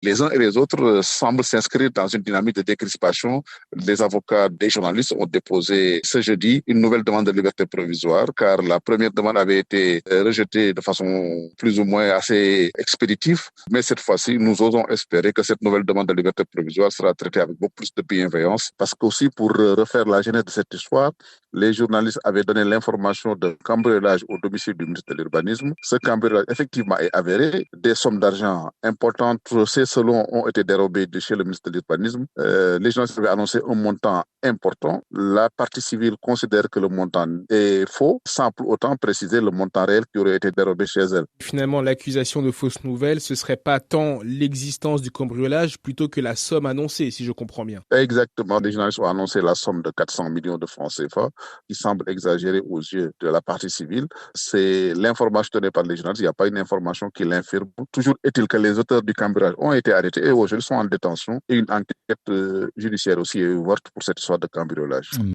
Les uns et les autres semblent s'inscrire dans une dynamique de décrispation. Les avocats des journalistes ont déposé ce jeudi une nouvelle demande de liberté provisoire car la première demande avait été rejetée de façon plus ou moins assez expéditive. Mais cette fois-ci, nous osons espérer que cette nouvelle demande de liberté provisoire sera traitée avec beaucoup plus de bienveillance parce qu'aussi pour refaire la genèse de cette histoire, les journalistes avaient donné l'information d'un cambriolage au domicile du ministre de l'Urbanisme. Ce cambriolage, effectivement, est avéré. Des sommes d'argent importantes, ces salons ont été dérobés de chez le ministre de l'Urbanisme. Les journalistes avaient annoncé un montant important. La partie civile considère que le montant est faux, sans pour autant préciser le montant réel qui aurait été dérobé chez elle. Finalement, l'accusation de fausse nouvelle, ce serait pas tant l'existence du cambriolage plutôt que la somme annoncée, si je comprends bien. Exactement, les journalistes ont annoncé la somme de 400 millions de francs CFA, qui semble exagérée aux yeux de la partie civile. C'est l'information donnée par les journalistes, il n'y a pas une information qui l'infirme. Toujours est-il que les auteurs du cambriolage ont été arrêtés et aujourd'hui sont en détention et une enquête judiciaire aussi est ouverte pour cette histoire de cambriolage.